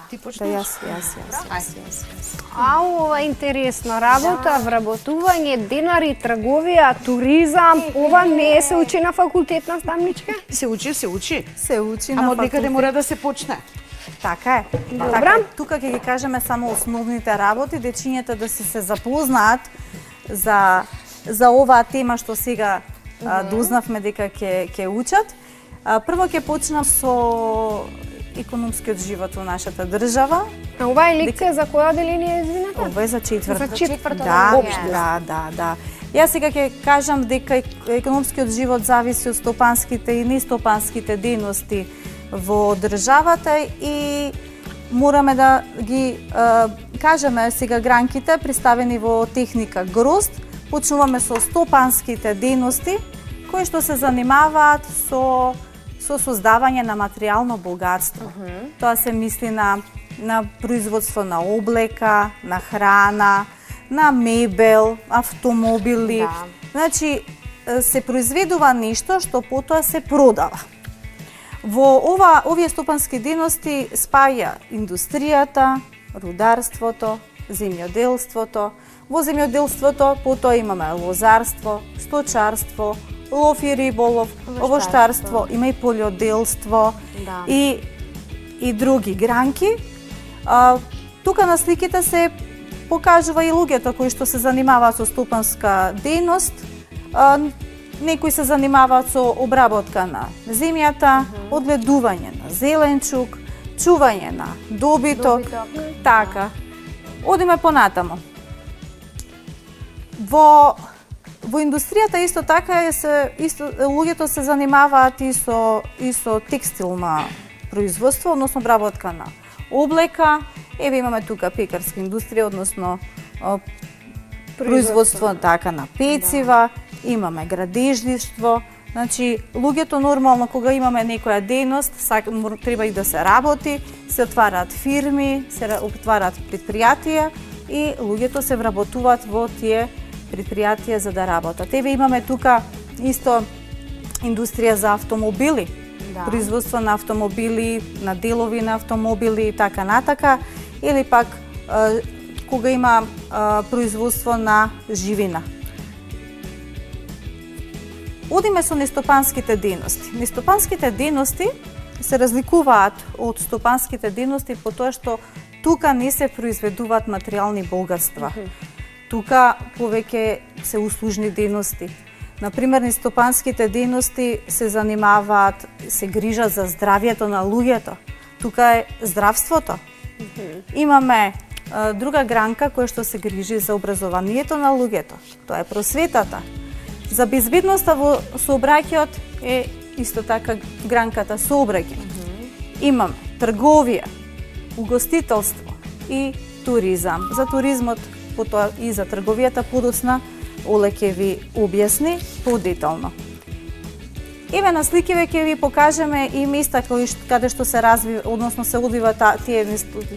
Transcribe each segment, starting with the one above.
Ти Да, почнеш? јас. А ова е интересно. Работа, вработување, денари, трговија, туризам. Ова не се учи на факултет наставничка? Се учи. Се учи Ама на од некаде факултет. мора да се почне. Така е. Добра. Така е. Тука ќе ги кажеме само основните работи, дечињата да се запознаат за оваа тема што сега дознавме дека ќе учат. Прво ќе почнам со економскиот живот во нашата држава. А ова е лекција за која деление, извинете? Ова е за четврто. За четврто Да, деление. да. Јас сега ќе кажам дека економскиот живот зависи од стопанските и нестопанските дејности во државата и мораме да ги кажеме сега гранките представени во техника ГРОЗД. Почнуваме со стопанските дејности кои што се занимаваат со создавање на материјално богатство. Тоа се мисли на производство на облека, на храна, на мебел, автомобили. Да. Значи, се произведува нешто што потоа се продава. Во овие стопански дејности спаја индустријата, рударството, земјоделството. Во земјоделството потоа имаме лозарство, сточарство, лов и риболов, овоштарство, има и полјоделство Да. и други гранки. Тука на сликите се покажува и луѓето кои што се занимаваат со стопанска дејност. Некои се занимаваат со обработка на земјата, одгледување на зеленчук, чување на добиток. Така. Одиме понатаму. Во индустријата исто така луѓето се занимаваат и со текстилна производство, односно обработка на облека. Еве имаме тука пекарска индустрија, односно производство така на пецива, имаме градежништво. Значи, луѓето нормално кога имаме некоја дејност, треба и да се работи, се отвараат фирми, се отвараат предпријатија и луѓето се вработуваат во тие предпријатија за да работат. Еве имаме тука исто индустрија за автомобили, производство на автомобили, на делови на автомобили и така натака, или пак кога има производство на живина. Одиме со нестопанските дејности. Нестопанските дејности се разликуваат од стопанските дејности по тоа што тука не се произведуваат материјални богатства. Тука повеќе се услужни дејности. Например, нестопанските дејности се занимаваат, се грижат за здравјето на луѓето. Тука е здравството. Имаме друга гранка која што се грижи за образованието на луѓето. Тоа е просветата. За безбедноста во сообраќајот е исто така гранката сообраќај. Имаме трговија, угостителство и туризам. За туризмот, потоа и за трговијата подоцна, Оле ќе ви објасни подетално. Еве на сликиве ќе ви покажеме и места каде што се развива, односно се одвиваат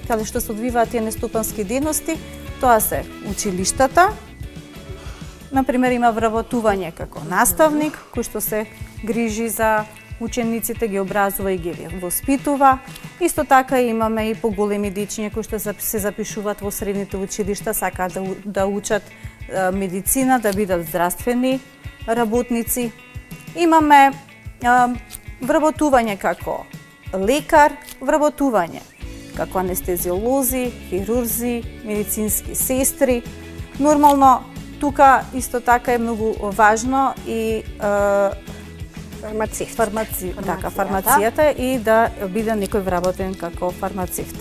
каде што се одвиваат тие нестопански дејности. Тоа се училиштата. Например, има вработување како наставник, кој што се грижи за учениците, ги образува и ги воспитува. Исто така имаме и поголеми дечиња кои што се запишуваат во средните училишта, сакаат да учат медицина, да бидат здравствени работници. Имаме вработување како лекар, вработување како анестезиолози, хирурзи, медицински сестри. Нормално, тука исто така е многу важно и фармацијата и да биде некој вработен како фармацевт.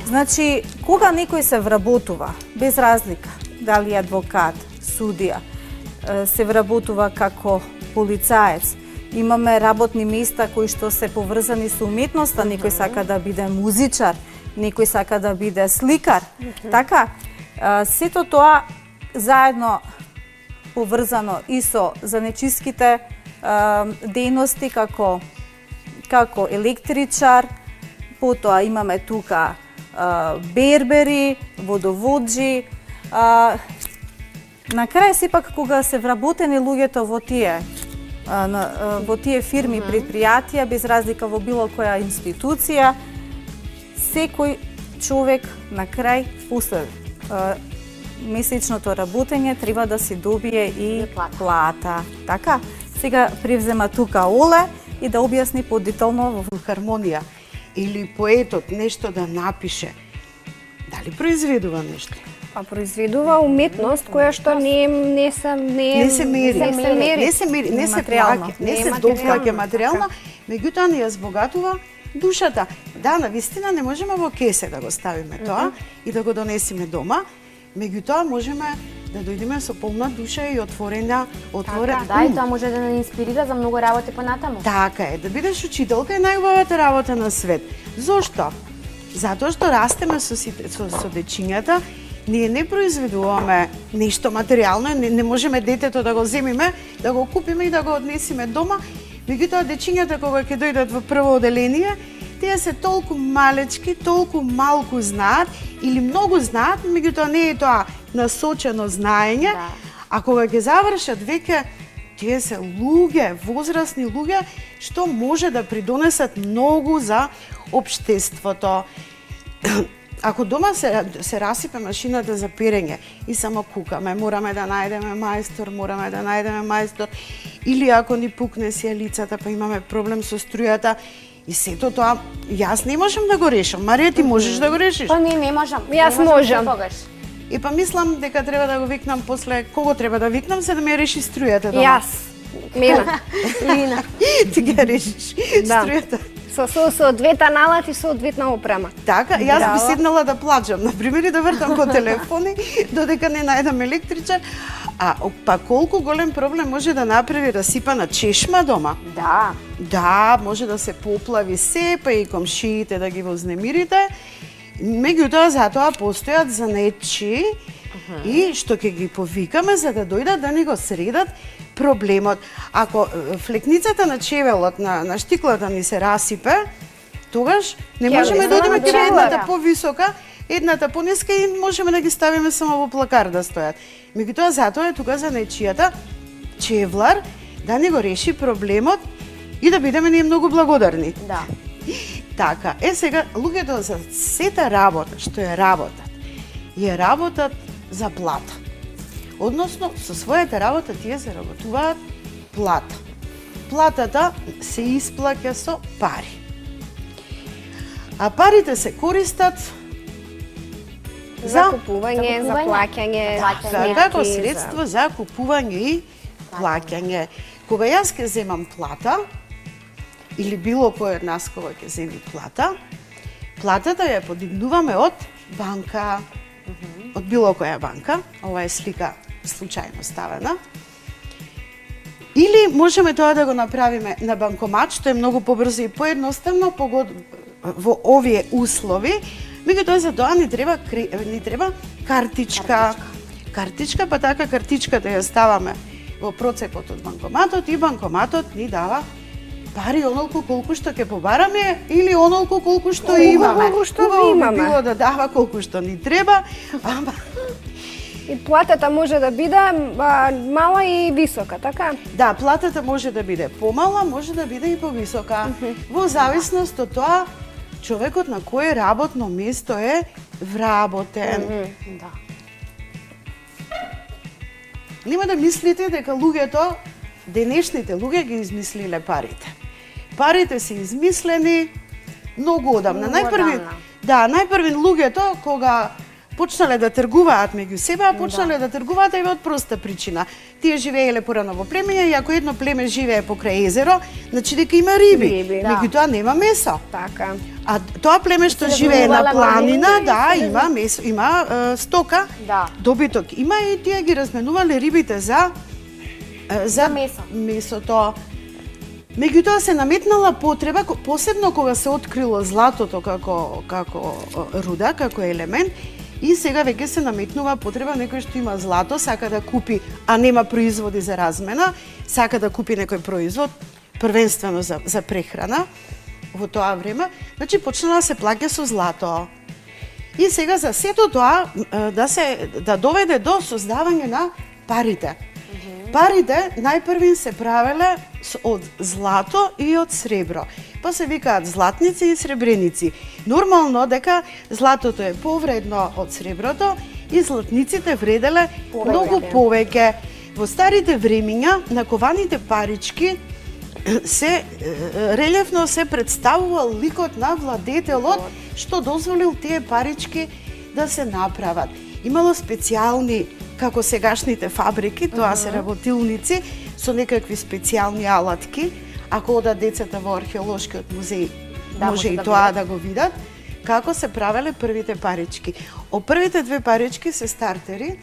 Значи, кога некој се вработува, без разлика, дали е адвокат, судија, се вработува како полицаец, имаме работни места кои што се поврзани со уметноста, некој сака да биде музичар, некој сака да биде сликар. Така, сето тоа заедно поврзано и со занечиските дејности како електричар, потоа имаме тука бербери, водоводжи. На крај сепак кога се вработени луѓето во тие фирми, предпријатија, без разлика во било која институција, секој човек на крај после месечното работење треба да си добие и плата. Така, сега привзема тука Оле и да објасни подетално во хармонија или поетот нешто да напише, дали произведува нешто? Па произведува уметност која што не се мери. Не се мери, не се плаќа, не се доплаќа материјално, меѓутоа ни ја збогатува душата. Да, навистина не можеме во кесе да го ставиме тоа и да го донесеме дома, меѓутоа можеме да дојдеме со полна душа и отворен ум. Да, и тоа може да не инспирира за многу работи понатаму. Така е, да бидеш учителка е најубавата работа на свет. Зошто? Затоа што растеме со дечињата, ние не произведуваме нешто материјално, не можеме детето да го земиме, да го купиме и да го однесеме дома, меѓутоа дечињата кога ќе дојдат во прво оделение, тие се толку малечки, толку малку знаат или многу знаат, меѓутоа не е тоа насочено знаење, а кога ќе завршат веќе тие се луѓе, возрастни луѓе што може да придонесат многу за општеството. Ако дома се расипе машината за перење и само кукаме, мораме да најдеме мајстор, или ако ни пукне сијалицата па имаме проблем со струјата, и сето тоа, јас не можам да го решам. Марија, ти можеш да го решиш? Па не можам. Јас можам. И па мислам дека треба да го викнам после, кого треба да викнам за да ми ја реши струјата дома? Јас. Мена. Ирина. Ти ги решиш струјата. Со двете налати, со одветна опрема. Така, јас би седнала да плачам, например, и да вртам по телефони, додека не најдам електричар. Па колку голем проблем може да направи расипана чешма дома? Да. Да, може да се поплави се, па и комшиите да ги вознемирите. Меѓутоа, затоа постојат занечи и што ќе ги повикаме за да дојдат да ни го средат проблемот. Ако флекницата на чевелот, на штиклата ни се расипе, тогаш не можеме да одиме кај едната повисока, едната пониска и можеме да ги ставиме само во плакар да стојат. Меѓутоа, затоа е тука за нечијата чевлар да ни го реши проблемот и да бидеме ние многу благодарни. Да. Така, сега, луѓето за сета работа што ја работат за плата. Односно, со својата работа тие се работуваат плата. Платата се исплаќа со пари. А парите се користат за купување, за плаќање, како средство за купување и плаќање. Кога јас ќе земам плата, или било кој од нас кога ќе земи плата, платата ја подигнуваме од банка, од било која банка, ова е слика случајно ставена, или можеме тоа да го направиме на банкомат, што е многу побрзо и поедноставно во овие услови, меѓутоа за тоа ни треба картичка. Картичка, па така картичката ја ставаме во процепот од банкоматот и банкоматот ни дава пари онолку колку што ќе побараме или онолку колку што имаме. Убаво би било да дава колку што ни треба, ама и платата може да биде мала и висока, така? Да, платата може да биде помала, може да биде и повисока. Во зависност од тоа човекот на кое работно место е вработен. Да. Нема да мислите дека луѓето, денешните луѓе ги измислиле парите. Парите се измислени многу одамна. Најпрви луѓето кога почнале да тргуваат меѓу себе, почнале да тргуваат и од проста причина. Тие живееле порано во племења и ако едно племе живее покрај езеро, значи дека има риби. Меѓутоа нема месо. Така. А тоа племе што живее на планина, има месо, има стока, добиток. Има и тие ги разменувале рибите за месото. Меѓутоа се наметнала потреба, посебно кога се открило златото како руда, како елемент, и сега веќе се наметнува потреба некој што има злато, сака да купи, а нема производи за размена, сака да купи некој производ, првенствено за прехрана во тоа време, значи почнала се плаќа со злато. И сега за сето тоа да доведе до создавање на парите. парите најпрви се правеле од злато и од сребро. Па се викаат златници и сребреници. Нормално дека златото е повредно од среброто и златниците вределе многу повеќе. Во старите времиња накованите парички се релефно се представувал ликот на владетелот што дозволил тие парички да се направат. Имало специјални, како сегашните фабрики, тоа се работилници со некакви специјални алатки. Ако одат децата во археолошкиот музеј, може и тоа да го видат, како се правеле првите парички. Првите две парички се стартери,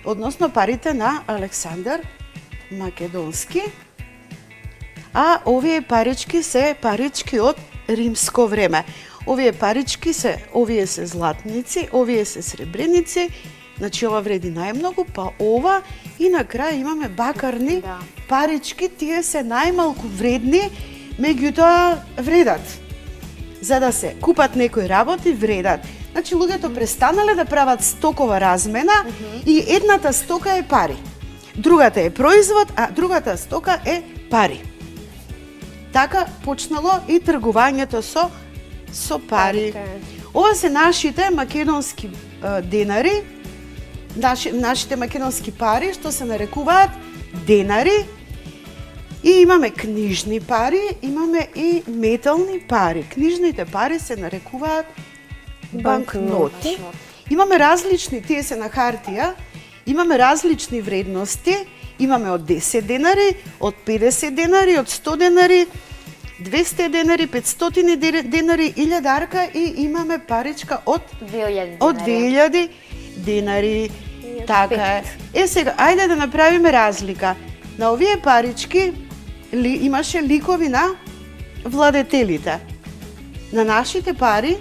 односно парите на Александар Македонски, а овие парички се парички од римско време. Овие се златници, овие се сребреници, значи ова вреди најмногу, па ова и на крај имаме бакарни парички, тие се најмалку вредни, меѓутоа вредат. За да се купат некои работи, вредат. Значи луѓето престанале да прават стокова размена и едната стока е пари. Другата е производ, а другата стока е пари. Така почнало и тргувањето со пари. Ова се нашите македонски денари, нашите македонски пари, што се нарекуваат денари. И имаме книжни пари, имаме и метални пари. Книжните пари се нарекуваат банкноти. Имаме различни, тие се на хартија, имаме различни вредности. Имаме од 10 денари, од 50 денари, од 100 денари, 200 денари, 500 денари, 1000 и имаме паричка од 2000 денари. Така е. Сега, ајде да направиме разлика. На овие парички имаше ликови на владетелите. На нашите пари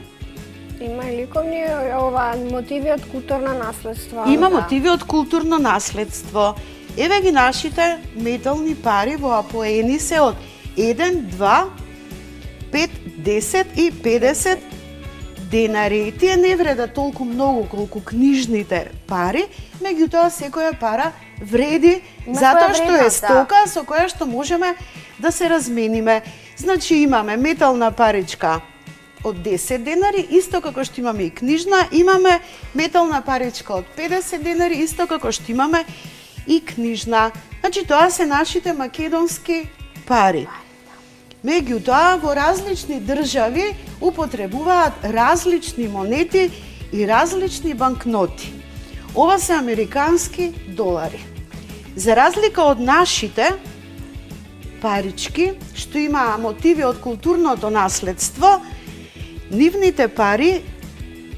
има ликовни мотиви од културно наследство. Има мотиви од културно наследство. Еве ги нашите метални пари во апоени се од 1, 2, 5, 10 и 50 денари. Тие не вредат толку многу колку книжните пари, меѓутоа секоја пара вреди затоа што е стока со која што можеме да се размениме. Значи имаме метална паричка од 10 денари, исто како што имаме и книжна, имаме метална паричка од 50 денари, исто како што имаме и книжна. Значи тоа се нашите македонски пари. Меѓутоа, во различни држави употребуваат различни монети и различни банкноти. Ова се американски долари. За разлика од нашите парички, што има мотиви од културното наследство, нивните пари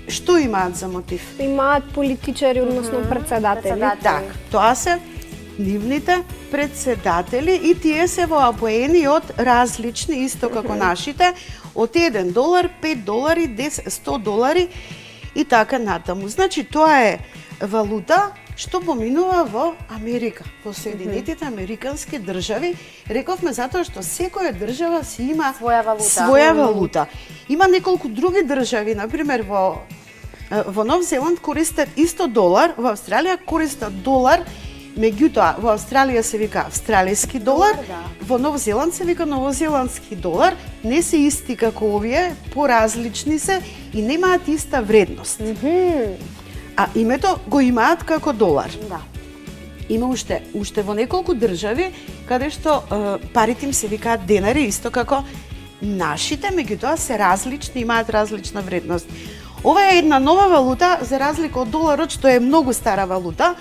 што имаат за мотив? Имаат политичари, односно председатели. Так, тоа се нивните председатели и тие се во апоени од различни, исто како нашите, од $1, $5, 10, $100 и така натаму. Значи, тоа е валута што поминува во Америка, во Соединетите Американски држави. Рековме затоа што секоја држава си има своја валута. Има неколку други држави, например во Нов Зеланд користат исто долар, во Австралија користат долар, меѓутоа во Австралија се вика австралиски долар, во Нов Зеланд се вика новозеландски долар, не се исти како овие, поразлични се и немаат иста вредност. А името го имаат како долар. Има уште во неколку држави каде што парите им се викаат денари, исто како нашите, меѓутоа се различни, имаат различна вредност. Ова е една нова валута, за разлика од доларот, што е многу стара валута.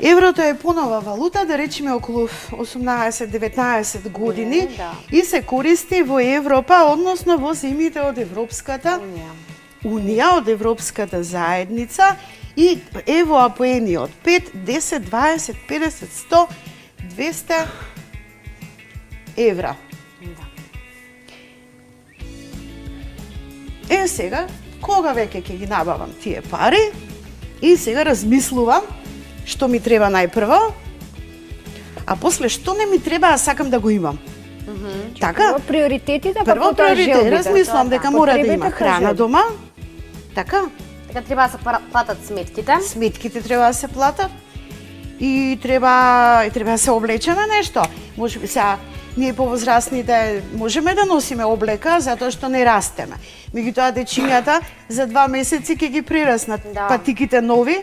Еврото е понова валута, да речеме околу 18-19 години и се користи во Европа, односно во земјите од Европската Унија, од Европската заедница и е во апоени од 5, 10, 20, 50, 100, 200 евра. Сега, кога веќе ќе ги набавам тие пари и сега размислувам што ми треба најпрво, а после што не ми треба, а сакам да го имам. Така? Прво приоритетите, па прво потоа желбите. Размислам дека мора да има храна дома. Така? Дека треба да се платат сметките. Сметките треба да се платат. и треба да се облечеме нешто. Може би сега ние повозрастните можеме да носиме облека затоа што не растеме. Меѓутоа дечињата за 2 месеци ќе ги прераснат Да. патиките нови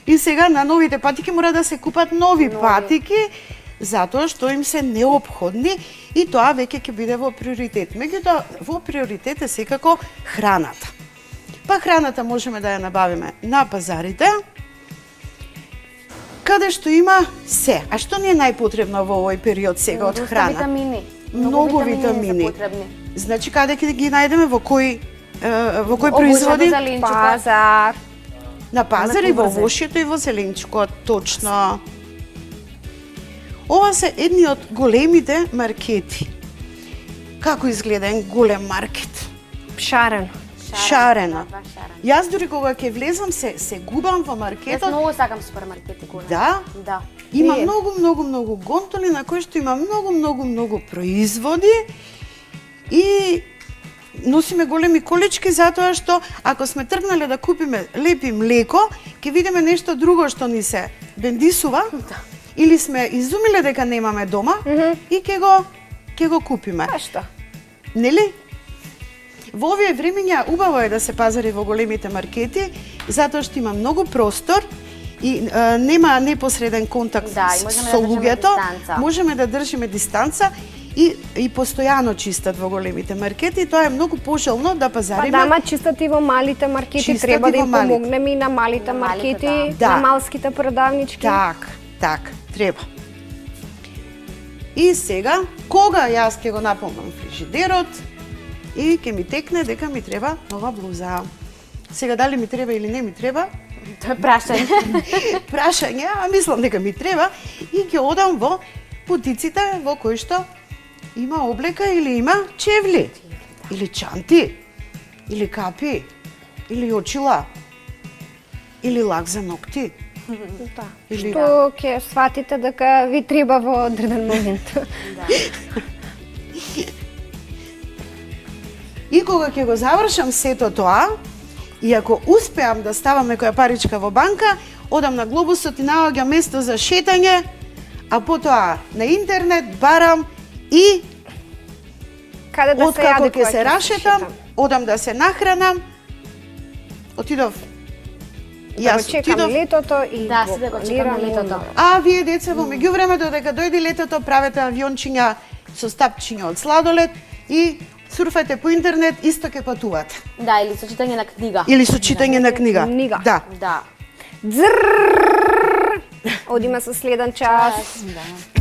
и сега на новите патики мора да се купат нови патики затоа што им се неопходни и тоа веќе ќе биде во приоритет. Меѓутоа во приоритет е секако храната. Па храната можеме да ја набавиме на пазарите, каде што има се. А што ни е најпотребно во овој период сега од Доста храна? витамини. Многу ни витамини. се потребни. Значи каде ќе ги најдеме во кој Обуќено производи? зеленчука. Пазар. На пазар и во Имате овошјето и во зеленчукот, точно. Ова се едни од големите маркети. Како изгледа еден голем маркет? Шарен. Шарено. Да, шарено. Јас дури кога ќе влезам се губам во Јас маркетот. многу сакам супермаркети големи. Да, Да. има Вие? многу гонтоли на кои што има многу производи и носиме големи колички затоа што ако сме тргнале да купиме лепи млеко, ќе видиме нешто друго што ни се бендисува или сме изумиле дека немаме дома и ќе го купиме. Па што? Нели? Во овие времиња убаво е да се пазари во големите маркети, затоа што има многу простор и нема непосреден контакт Да, и можеме со да држиме луѓето. дистанца. Можеме да држиме дистанца и постојано чистат во големите маркети. Тоа е многу пожелно да Па пазариме. да, ама чистат и во малите маркети, Чистат треба и да во им малите. помогнеме и на малите На малите, маркети, да. на малските продавнички. Так, треба. И сега, кога јас ќе го наполнам фрижидерот и ќе ми текне дека ми треба нова блуза. Сега дали ми треба или не ми треба, Тоа е прашање. прашање, а мислам дека ми треба и ќе одам во бутиците во кои што има облека или има чевли, или чанти, или капи, или очила, или лак за ногти. Да. Или Што ќе сватите дека ви треба во одреден момент. И кога ќе го завршам сето тоа, и ако успеам да ставам некоја паричка во банка, одам на глобусот и наоѓам место за шетање, а потоа на интернет барам и Каде да се откако јаде ќе кога се ќе рашетам, шетам? одам да се нахранам, отидов. Да го Јас чекам отидов, летото и Да, се да го чекаме планирам летото. уно. а вие деца во меѓувреме додека дојде летото правете авиончиња со стапчиња од сладолед и сурфајте по интернет, исто ќе патувате. Да, или со читање на книга. Или со читање на книга. Книга. Да. Да. Дзрррррр. Одиме со следен час. Да.